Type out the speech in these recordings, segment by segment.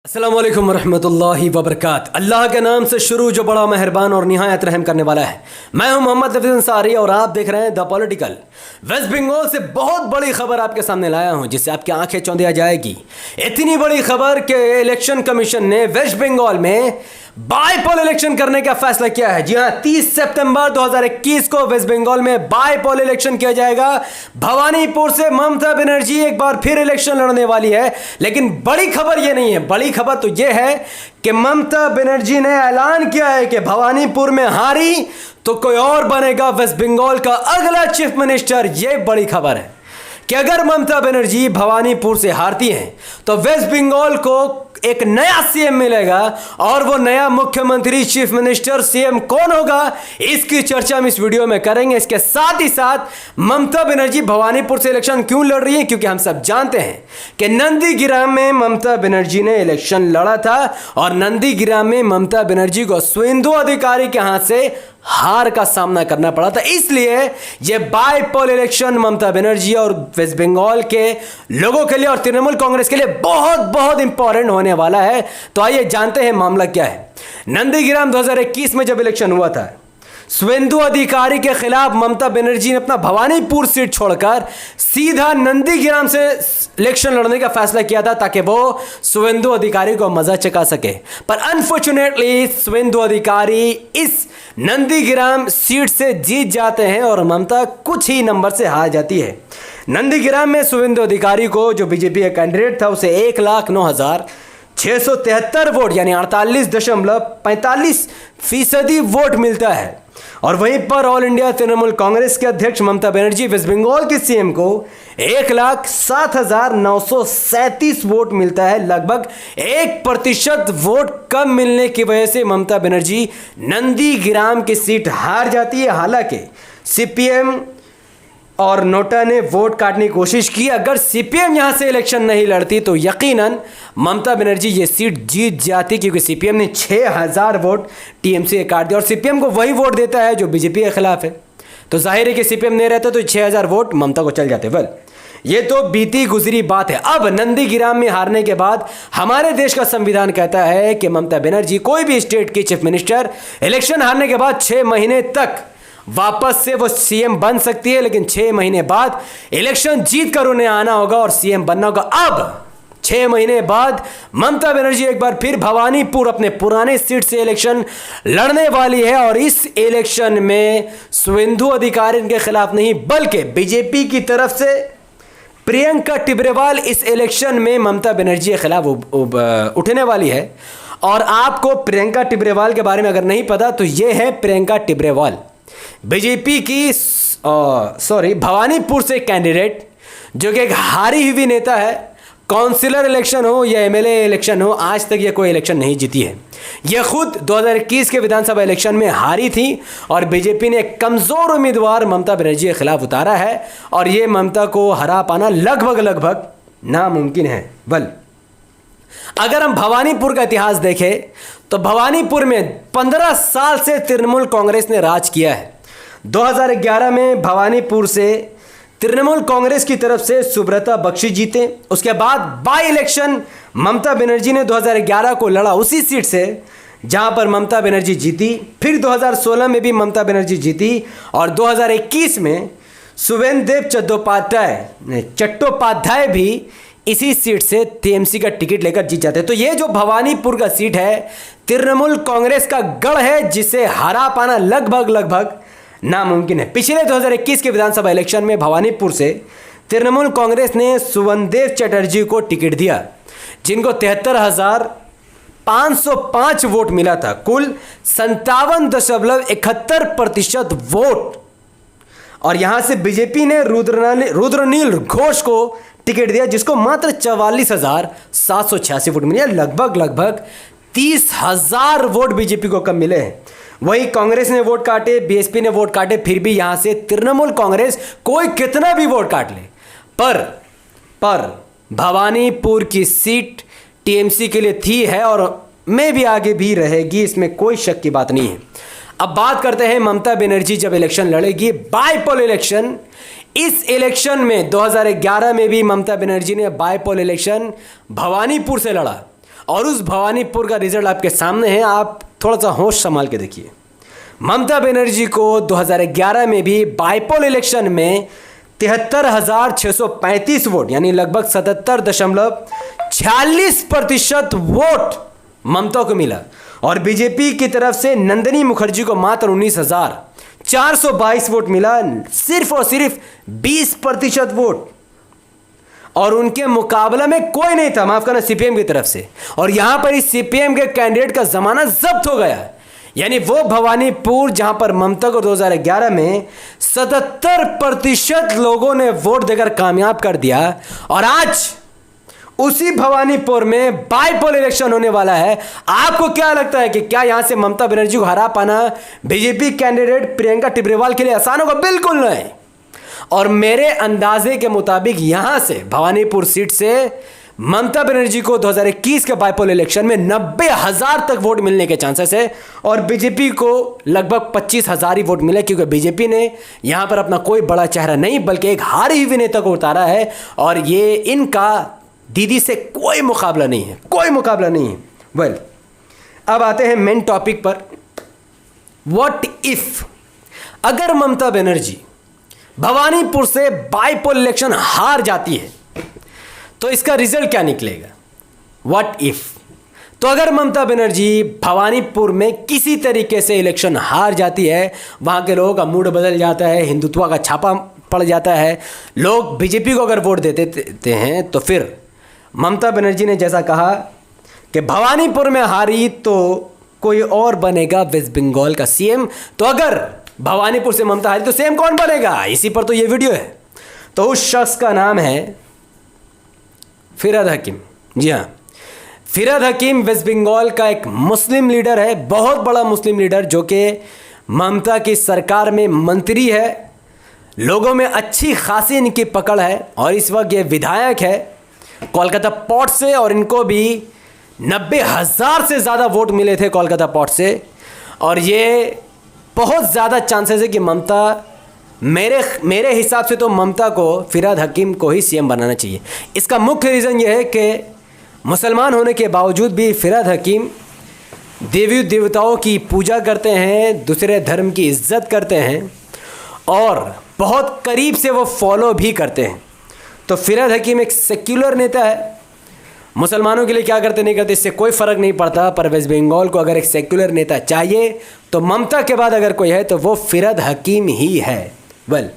अस्सलाम वालेकुम वरहमतुल्लाहि वबरकात। अल्लाह के नाम से शुरू जो बड़ा मेहरबान और निहायत रहम करने वाला है। मैं हूं मोहम्मद नफीस अंसारी और आप देख रहे हैं द पॉलिटिकल। वेस्ट बंगाल से बहुत बड़ी खबर आपके सामने लाया हूं जिससे आपकी आंखें चौंधिया जाएगी। इतनी बड़ी खबर कि इलेक्शन कमीशन ने वेस्ट बंगाल में बाईपोल इलेक्शन करने का फैसला किया है। जी हां, 30 सितंबर 2021 को वेस्ट बंगाल में बाईपोल इलेक्शन किया जाएगा। भवानीपुर से ममता बनर्जी एक बार फिर इलेक्शन लड़ने वाली है। लेकिन बड़ी खबर यह नहीं है, बड़ी खबर तो यह है कि ममता बनर्जी ने ऐलान किया है कि भवानीपुर में हारी तो कोई और बनेगा वेस्ट बंगाल का अगला चीफ मिनिस्टर। यह बड़ी खबर है कि अगर ममता बनर्जी भवानीपुर से हारती हैं तो वेस्ट बंगाल को एक नया सीएम मिलेगा और वो नया मुख्यमंत्री चीफ मिनिस्टर सीएम कौन होगा, इसकी चर्चा हम इस वीडियो में करेंगे। इसके साथ ही साथ ममता बनर्जी भवानीपुर से इलेक्शन क्यों लड़ रही है, क्योंकि हम सब जानते हैं कि नंदीग्राम में ममता बनर्जी ने इलेक्शन लड़ा था और नंदीग्राम में ममता बनर्जी को सुवेंदु अधिकारी के हाथ से हार का सामना करना पड़ा था। इसलिए यह बाईपोल इलेक्शन ममता बनर्जी और वेस्ट बंगाल के लोगों के लिए और तृणमूल कांग्रेस के लिए बहुत बहुत इंपॉर्टेंट होने वाला है। तो आइए जानते हैं मामला क्या है। नंदीग्राम 2021 में जब इलेक्शन हुआ था, सुवेंदु अधिकारी के खिलाफ ममता बनर्जी ने अपना भवानीपुर सीट छोड़कर सीधा नंदीग्राम से इलेक्शन लड़ने का फैसला किया था ताकि वो सुवेंदु अधिकारी को मजा चखा सके। पर अनफॉर्चुनेटली सुवेंदु अधिकारी इस नंदीग्राम सीट से जीत जाते हैं और ममता कुछ ही नंबर से हार जाती है। नंदीग्राम में सुवेंदु अधिकारी को, जो बीजेपी का कैंडिडेट था, उसे 1,09,673 वोट यानी 48.45% वोट मिलता है। और वहीं पर ऑल इंडिया तृणमूल कांग्रेस के अध्यक्ष ममता बनर्जी वेस्ट बंगाल के सीएम को 1,07,937 वोट मिलता है। लगभग 1% वोट कम मिलने की वजह से ममता बनर्जी नंदीग्राम की सीट हार जाती है। हालांकि सीपीएम और नोटा ने वोट काटने की कोशिश की। अगर सीपीएम यहां से इलेक्शन नहीं लड़ती तो यकीनन ममता बनर्जी ये सीट जीत जाती, क्योंकि सीपीएम ने 6,000 वोट टीएमसी के काट दिया और सीपीएम को वही वोट देता है जो बीजेपी के खिलाफ है। तो जाहिर है कि सीपीएम नहीं रहता तो 6,000 वोट ममता को चल जाते। वेल, ये तो बीती गुजरी बात है। अब नंदीग्राम में हारने के बाद हमारे देश का संविधान कहता है कि ममता बनर्जी, कोई भी स्टेट की चीफ मिनिस्टर, इलेक्शन हारने के बाद 6 महीने तक वापस से वो सीएम बन सकती है। लेकिन 6 महीने बाद इलेक्शन जीत कर उन्हें आना होगा और सीएम बनना होगा। अब 6 महीने बाद ममता बनर्जी एक बार फिर भवानीपुर अपने पुराने सीट से इलेक्शन लड़ने वाली है और इस इलेक्शन में सुवेंदु अधिकारी के खिलाफ नहीं बल्कि बीजेपी की तरफ से प्रियंका टिब्रेवाल इस इलेक्शन में ममता बनर्जी के खिलाफ उठने वाली है। और आपको प्रियंका टिब्रेवाल के बारे में अगर नहीं पता तो यह है प्रियंका टिब्रेवाल, बीजेपी की भवानीपुर से कैंडिडेट, जो कि एक हारी हुई नेता है। काउंसिलर इलेक्शन हो या एमएलए इलेक्शन हो, आज तक ये कोई इलेक्शन नहीं जीती है। यह खुद 2021 के विधानसभा इलेक्शन में हारी थी और बीजेपी ने एक कमजोर उम्मीदवार ममता बनर्जी के खिलाफ उतारा है और यह ममता को हरा पाना लगभग नामुमकिन है। बल अगर हम भवानीपुर का इतिहास देखें तो भवानीपुर में 15 साल से तृणमूल कांग्रेस ने राज किया है। 2011 में भवानीपुर से तृणमूल कांग्रेस की तरफ से सुब्रता बख्शी जीते। उसके बाद बाई इलेक्शन ममता बनर्जी ने 2011 को लड़ा उसी सीट से जहां पर ममता बनर्जी जीती। फिर 2016 में भी ममता बनर्जी जीती और 2021 में शुभेंदु चट्टोपाध्याय भी इसी सीट से टीएमसी का टिकट लेकर जीत जाते हैं। तो ये जो भवानीपुर का सीट है तृणमूल कांग्रेस का गढ़ है जिसे हरा पाना लगभग नामुमकिन है। पिछले 2021 के विधानसभा इलेक्शन में भवानीपुर से तृणमूल कांग्रेस ने सुवेंदु चटर्जी को टिकट दिया, जिनको 73,505 वोट मिला था। कुल 57.71% वोट। और यहां से बीजेपी ने रुद्रनील घोष को टिकट दिया, जिसको मात्र 44,786 वोट मिले। लगभग 30,000 वोट बीजेपी को कम मिले हैं। वही कांग्रेस ने वोट काटे, बीएसपी ने वोट काटे, फिर भी यहां से तृणमूल कांग्रेस कोई कितना भी वोट काट ले पर भवानीपुर की सीट टीएमसी के लिए थी, है और में भी आगे भी रहेगी, इसमें कोई शक की बात नहीं है। अब बात करते हैं ममता बनर्जी जब इलेक्शन लड़ेगी बाईपोल इलेक्शन। इस इलेक्शन में 2011 में भी ममता बनर्जी ने बाईपोल इलेक्शन भवानीपुर से लड़ा और उस भवानीपुर का रिजल्ट आपके सामने है। आप थोड़ा सा होश संभाल के देखिए। ममता बनर्जी को 2011 में भी बाईपोल इलेक्शन में 73,635 वोट यानी लगभग 77.46% वोट ममता को मिला, और बीजेपी की तरफ से नंदिनी मुखर्जी को मात्र 19,422 वोट मिला, सिर्फ और सिर्फ 20% वोट। और उनके मुकाबला में कोई नहीं था, माफ करना, सीपीएम की तरफ से। और यहां पर इस सीपीएम के कैंडिडेट का जमाना जब्त हो गया। यानी वो भवानीपुर जहां पर ममता को 2011 में 77% लोगों ने वोट देकर कामयाब कर दिया, और आज उसी भवानीपुर में बाईपोल इलेक्शन होने वाला है। आपको क्या लगता है कि क्या यहां से ममता बनर्जी को हरा पाना बीजेपी कैंडिडेट प्रियंका टिब्रेवाल के लिए आसान होगा? बिल्कुल नहीं। और मेरे अंदाजे के मुताबिक यहां से भवानीपुर सीट से ममता बनर्जी को 2021 के बाईपोल इलेक्शन में 90,000 तक वोट मिलने के चांसेस है, और बीजेपी को लगभग 25,000 ही वोट मिले, क्योंकि बीजेपी ने यहां पर अपना कोई बड़ा चेहरा नहीं बल्कि एक हारे हुए नेता को उतारा है, और ये इनका दीदी से कोई मुकाबला नहीं है, कोई मुकाबला नहीं है। वेल, अब आते हैं मेन टॉपिक पर। व्हाट इफ अगर ममता बनर्जी भवानीपुर से बाईपोल इलेक्शन हार जाती है तो इसका रिजल्ट क्या निकलेगा? व्हाट इफ, तो अगर ममता बनर्जी भवानीपुर में किसी तरीके से इलेक्शन हार जाती है, वहां के लोगों का मूड बदल जाता है, हिंदुत्व का छापा पड़ जाता है, लोग बीजेपी को अगर वोट देते हैं, तो फिर ममता बनर्जी ने जैसा कहा कि भवानीपुर में हारी तो कोई और बनेगा वेस्ट बंगाल का सीएम। तो अगर भवानीपुर से ममता हारी तो सीएम कौन बनेगा? इसी पर तो ये वीडियो है। तो उस शख्स का नाम है फिरहाद हकीम। जी हाँ, फिरहाद हकीम वेस्ट बंगाल का एक मुस्लिम लीडर है, बहुत बड़ा मुस्लिम लीडर, जो कि ममता की सरकार में मंत्री है, लोगों में अच्छी खासी इनकी पकड़ है, और इस वक्त ये विधायक है कोलकाता पोर्ट से, और इनको भी 90,000 से ज़्यादा वोट मिले थे कोलकाता पोर्ट से। और ये बहुत ज़्यादा चांसेस है कि ममता, मेरे हिसाब से तो ममता को फिरहाद हकीम को ही सीएम बनाना चाहिए। इसका मुख्य रीज़न ये है कि मुसलमान होने के बावजूद भी फिरहाद हकीम देवी देवताओं की पूजा करते हैं, दूसरे धर्म की इज्जत करते हैं, और बहुत करीब से वो फॉलो भी करते हैं। तो फिरहाद हकीम एक सेक्युलर नेता है, मुसलमानों के लिए क्या करते नहीं करते इससे कोई फ़र्क नहीं पड़ता, पर वेस्ट बंगाल को अगर एक सेक्युलर नेता चाहिए तो ममता के बाद अगर कोई है तो वो फिरहाद हकीम ही है। वेल,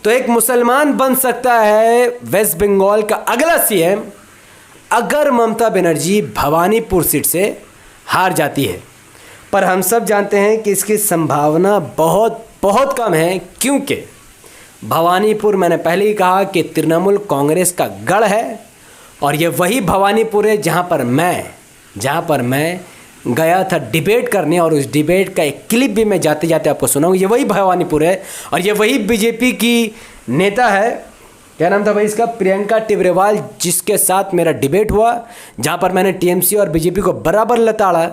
तो एक मुसलमान बन सकता है वेस्ट बंगाल का अगला सीएम अगर ममता बनर्जी भवानीपुर सीट से हार जाती है, पर हम सब जानते हैं कि इसकी संभावना बहुत बहुत कम है, क्योंकि भवानीपुर, मैंने पहले ही कहा कि तृणमूल कांग्रेस का गढ़ है, और ये वही भवानीपुर है जहाँ पर मैं गया था डिबेट करने, और उस डिबेट का एक क्लिप भी मैं जाते जाते आपको सुनाऊंगा। ये वही भवानीपुर है, और ये वही बीजेपी की नेता है, क्या नाम था भाई इसका, प्रियंका टिब्रेवाल, जिसके साथ मेरा डिबेट हुआ, जहाँ पर मैंने टीएमसी और बीजेपी को बराबर लताड़ा,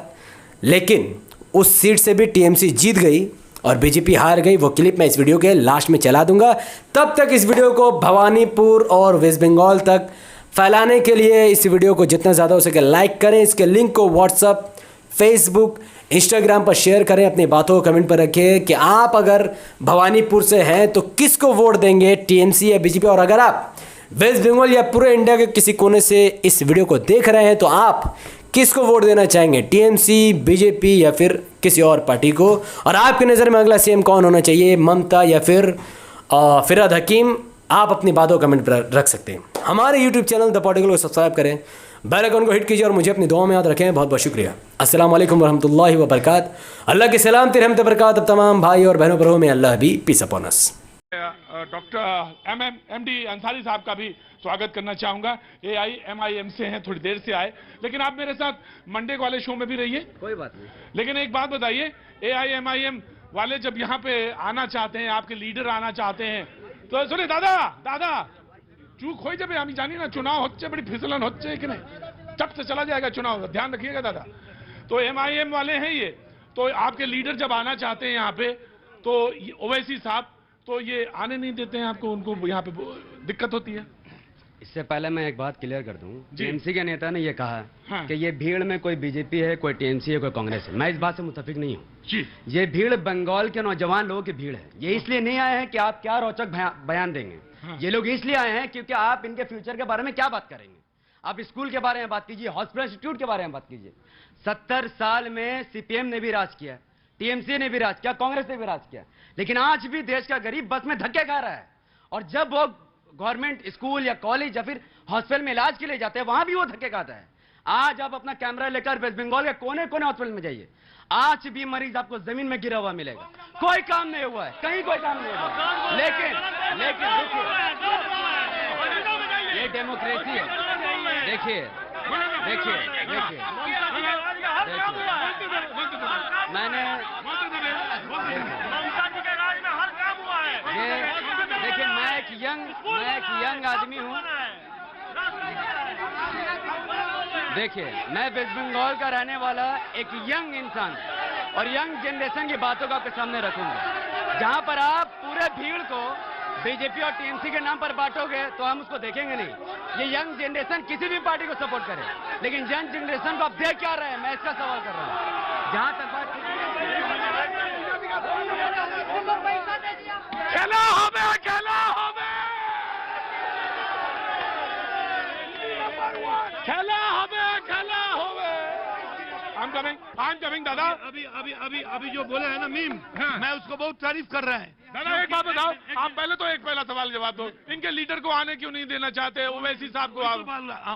लेकिन उस सीट से भी टीएमसी जीत गई और बीजेपी हार गई। वो क्लिप मैं इस वीडियो के लास्ट में चला दूंगा। तब तक इस वीडियो को भवानीपुर और वेस्ट बंगाल तक फैलाने के लिए इस वीडियो को जितना ज़्यादा हो सके लाइक करें, इसके लिंक को व्हाट्सअप, फेसबुक, इंस्टाग्राम पर शेयर करें, अपनी बातों को कमेंट पर रखें कि आप अगर भवानीपुर से हैं तो किसको वोट देंगे, टीएमसी या बीजेपी। और अगर आप वेस्ट बंगाल या पूरे इंडिया के किसी कोने से इस वीडियो को देख रहे हैं तो आप किसको वोट देना चाहेंगे, टीएमसी, बीजेपी या फिर किसी और पार्टी को? और आपकी नज़र में अगला सीएम कौन होना चाहिए, ममता या फिर फिरहाद हकीम? आप अपनी बातों को कमेंट पर रख सकते हैं। हमारे यूट्यूब चैनल द पॉलिटिकल को सब्सक्राइब करें, बेल आइकन को हिट कीजिए, और मुझे अपनी दुआ में याद रखें। बहुत बहुत शुक्रिया। अस्सलाम वालेकुम वरहमतुल्लाहि वबरकात। अल्लाह के सलाम रहमत बरकत अब तमाम भाई और बहनों पर हो, में अल्लाह भी peace upon us. Doctor MD Ansari साहब का भी स्वागत करना चाहूंगा। AIMIM से हैं, थोड़ी देर से आए, लेकिन आप मेरे साथ मंडे वाले शो में भी रहिए, कोई बात नहीं। लेकिन एक बात बताइए, AIMIM वाले जब यहाँ पे आना चाहते हैं, आपके लीडर आना चाहते हैं, तो सुनिए दादा चूक हो जाए, हम जानी ना चुनाव होच्छे, बड़ी फिसलन होच्छे कि नहीं, चट से चला जाएगा चुनाव, ध्यान रखिएगा दादा। तो MIM वाले हैं ये, तो आपके लीडर जब आना चाहते हैं यहाँ पे, तो ओवैसी साहब, तो ये आने नहीं देते हैं आपको, उनको यहाँ पे दिक्कत होती है। इससे पहले मैं एक बात क्लियर कर दूं, जी। टीएमसी के नेता ने ये कहा हाँ। कि ये भीड़ में कोई बीजेपी है, कोई टीएमसी है, कोई कांग्रेस है। मैं इस बात से मुत्तफिक नहीं हूं। जी ये भीड़ बंगाल के नौजवान लोगों की भीड़ है। ये इसलिए नहीं आए हैं कि आप क्या रोचक बयान देंगे। हाँ। ये लोग इसलिए आए हैं क्योंकि आप इनके फ्यूचर के बारे में क्या बात करेंगे। आप स्कूल के बारे में बात कीजिए, हॉस्पिटल इंस्टीट्यूट के बारे में बात कीजिए। 70 साल में सीपीएम ने भी राज किया, टीएमसी ने भी राज किया, कांग्रेस ने भी राज किया, लेकिन आज भी देश का गरीब बस में धक्के खा रहा है। और जब वो गवर्नमेंट स्कूल या कॉलेज या फिर हॉस्पिटल में इलाज के लिए जाते हैं, वहां भी वो धक्के खाता है। आज आप अपना कैमरा लेकर वेस्ट बंगाल के कोने कोने हॉस्पिटल में जाइए, आज भी मरीज आपको जमीन में गिरा हुआ मिलेगा। कोई काम नहीं हुआ है, कहीं कोई काम नहीं हुआ है। लेकिन देखिए, ये डेमोक्रेसी है। देखिए मैंने देखिए, मैं एक यंग आदमी हूँ। देखिए, मैं वेस्ट बंगाल का रहने वाला एक यंग इंसान और यंग जनरेशन की बातों को आपके सामने रखूंगा। जहां पर आप पूरे भीड़ को बीजेपी और टीएमसी के नाम पर बांटोगे तो हम उसको देखेंगे नहीं। ये यंग जनरेशन किसी भी पार्टी को सपोर्ट करे, लेकिन यंग जनरेशन को आप देख क्या रहे हैं, मैं इसका सवाल कर रहा हूं। जहां तक बात खेला होवे, खेला होवे, खेला होवे, खेला होवे। I'm coming, दादा। अभी जो बोले हैं ना मीम, हाँ। मैं उसको बहुत तारीफ कर रहा है। दादा एक बात बताओ, आप पहले तो एक पहला सवाल जवाब दो, इनके लीडर को आने क्यों नहीं देना चाहते? ओवैसी साहब को आप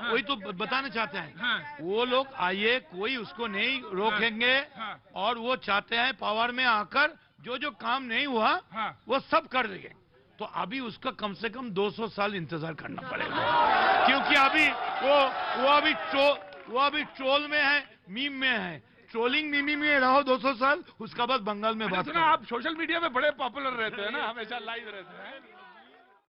वही तो बताना चाहते हैं। हाँ। वो लोग आइए, कोई उसको नहीं रोकेंगे हाँ। और वो चाहते हैं पावर में आकर जो काम नहीं हुआ हाँ। वो सब कर देंगे। तो अभी उसका कम से कम 200 साल इंतजार करना पड़ेगा, क्योंकि अभी वो अभी ट्रोल में है, मीम में है। ट्रोलिंग मीमी में रहो 200 साल, उसका बाद बंगाल में बात सुना करो। आप सोशल मीडिया में बड़े पॉपुलर रहते हैं ना, हमेशा लाइव रहते हैं।